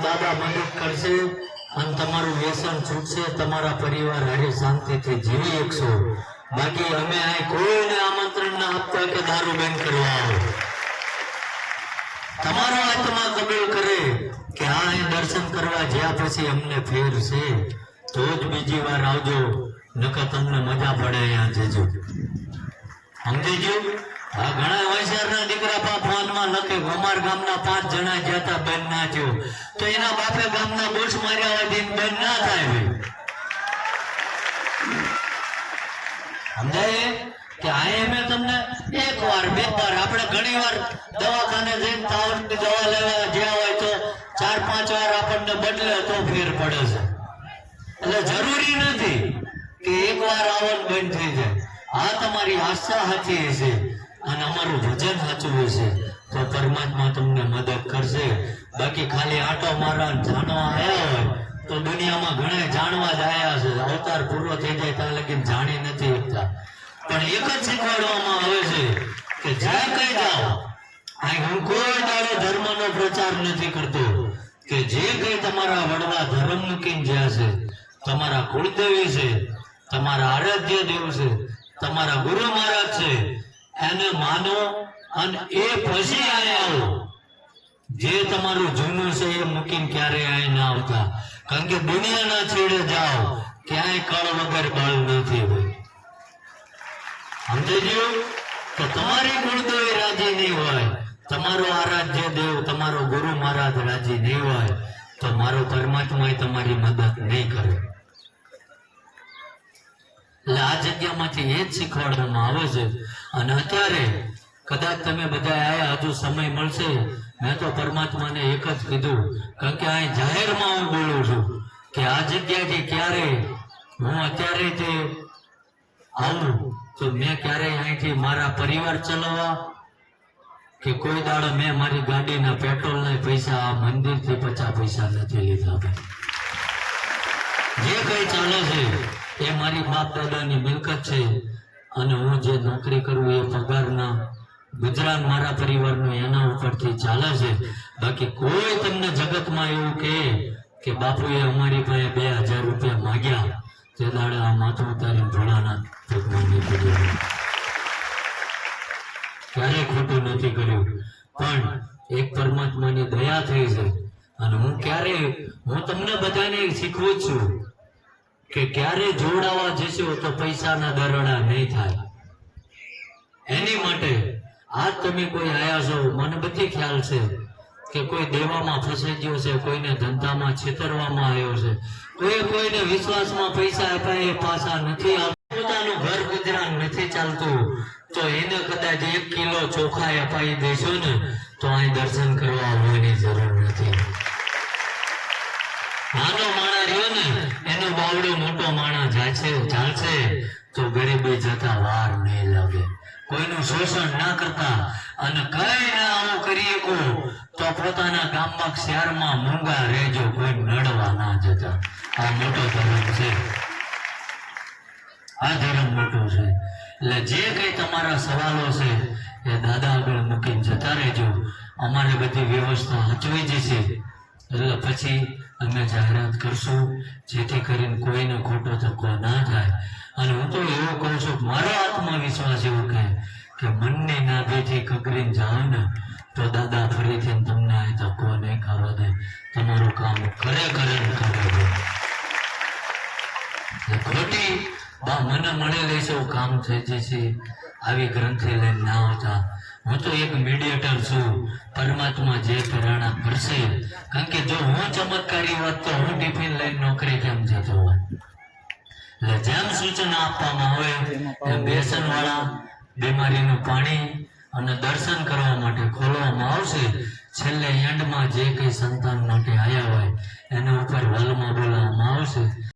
દાદા મદદ કરશે અને તમારું વ્યસન છૂટશે, તમારા પરિવાર હારે શાંતિથી જીવી શકશો। બાકી અમે અહીં કોઈને આમંત્રણ ના આપતા કે દારૂ બંધ કરવા આવો। તમારો આત્મા કબૂલ કરે કે આ અહીં દર્શન કરવા જ્યાં પછી અમને ફેર છે તો જ બીજી વાર આવજો, નકર તમને મજા પડે અહીંયા જજો। સમજીજો? આ ઘણા હોશિયારના દીકરા પા ફોનમાં લખે ગોમાર ગામના 5 જણા ગયા હતા, બેન ના થયો, તો એના બાપે ગામના બોસ માર્યા હોય દિન બેન ના થાય। સમજાય કે આ મેં તમને એક વાર બે વાર આપણે ઘણી વાર દવાખાને જઈને તાવની દવા લેવા જ્યાં હોય તો 4-5 વાર આપણને બદલે તો ફેર પડે છે। એટલે જરૂરી નથી કે એક વાર આવન બંધ થઈ જાય। આ તમારી આશા સાચી હશે અને અમારું ભજન સાચું હશે તો પરમાત્મા તમને મદદ કરશે। બાકી ખાલી આંટો મારવા જાણવા આવ્યા હોય તો દુનિયામાં ઘણા જાણવા જ આવ્યા છે, અવતાર પૂરો થઈ જાય ત્યાં લગી જાણી નથી શકતા। પણ એક જ શીખવાડવામાં આવે છે કે જ્યાં કઈ જાઓ, અહીં હું કોઈ દાડો ધર્મનો પ્રચાર નથી કરતો કે જે કઈ તમારા વડવા ધર્મ મૂકીને જ્યાં છે, તમારા કુળદેવી છે, તમારા આરાધ્ય દેવ છે, તમારા ગુરુ મહારાજ છે, એને માનો અને એ પછી આવો। જે તમારું જૂનું છે એ મૂકીને ક્યારેય અહીં ના આવતા, કારણ કે દુનિયાના છેડે જાઓ ક્યાંય કળ વગર બળ નથી ભાઈ। સમજો તો તમારી કુળદેવી રાજી નહીં હોય, તમારો આરાધ્ય દેવ તમારો ગુરુ મહારાજ રાજી નહીં હોય તો મારો પરમાત્મા તમારી મદદ નહીં કરે। એટલે આ જગ્યામાંથી એ જ શીખવાડવામાં આવે છે। અને અત્યારે કદાચ તમે બધા આયા, હજુ સમય મળશે, મેં તો પરમાત્માને એક જ કીધું, કારણ કે અહીં જાહેરમાં હું બોલું છું કે આ જગ્યાથી ક્યારે હું અત્યારે તે આવું તો મેં ક્યારેય અહીંથી મારા પરિવાર ચલાવવા કે કોઈ દાડો મેં મારી ગાડીના પેટ્રોલના પૈસા આ મંદિરથી 50 પૈસા નથી લીધા। જે કઈ ચાલે છે એ મારી બાપ દાદાની મિલકત છે અને હું જે નોકરી કરું એ પગારના ગુજરાત મારા પરિવારનું એના ઉપરથી ચાલે છે। બાકી કોઈ તમને જગતમાં એવું કે બાપુએ અમારી પાસે 2000 રૂપિયા માગ્યા તે દાડે આ માથું ઉતારીને ભોળાનાથ ભગવાનની પૂજા ક્યારેય ખોટું નથી કર્યું। પણ એક પરમાત્માની દયા થઈ છે અને હું તમને બધાને શીખવું છું કે ક્યારે જોડાવા જશો તો પૈસાના દરડા નહીં થાય। એની માટે આજ તમે કોઈ આયા છો, મને બધી ખ્યાલ છે કે કોઈ દેવામાં ફસાઈ ગયો છે, કોઈને ધંધામાં છેતરવામાં આવ્યો છે, કોઈને વિશ્વાસમાં પૈસા આપ્યા એ પાછા નથી આવતા, પોતાનું ઘર ગુજરાન નથી ચાલતું તો એને કદાચ 1 કિલો ચોખા અપાઈ દેશો ને તો અહીં દર્શન કરવા આવવાની જરૂર નથી। નાનો માણા રહ્યો ને એનો બાવડો મોટો માણા ચાલશે તો ગરીબી જતા વાર નહીં લાગે। કોઈનું શોષણ ના કરતા અને કઈ ના આવું કરીએ તો પોતાના ગામમાં શહેરમાં મૂંગા રહેજો, કોઈ નડવા ના જતા। આ મોટો ધર્મ છે, આ ધર્મ મોટો છે। એટલે જે કઈ તમારા સવાલો છે એ દાદા આગળ મૂકીને જતા રહેજો, અમારે બધી વ્યવસ્થા હચવી જશે। એટલે પછી અમે જાહેરાત કરશું જેથી કરીને કોઈને ખોટો ધક્કો ના થાય। અને હું તો એવું કહું છું, મારો આત્મવિશ્વાસ એવો કહે કે મનની નાભીથી કગરીને જાઓ ને તો દાદા ફરીથી તમને આ ધક્કો નહીં ખાવા દે, તમારું કામ ખરેખર કરે। ખોટી મને મળેલી છે કામ થઈ જશે આવી ગ્રંથિ લઈને ના આવતા। હું તો એક મીડિયેટર છું, પરમાત્મા જે પ્રેરણા કરશે। કારણ કે જો હું ચમત્કારી હોત તો હું ટિફિન લઈને નોકરી કેમ જતો હોત। એટલે જેમ સૂચના આપવામાં આવે એમ બેસન વાળા બીમારીનું પાણી અને દર્શન કરવા માટે ખોલવામાં આવશે। છેલ્લે એન્ડમાં જે કઈ સંતાન માટે આવ્યા હોય એના ઉપર વલમાં બોલાવવામાં આવશે।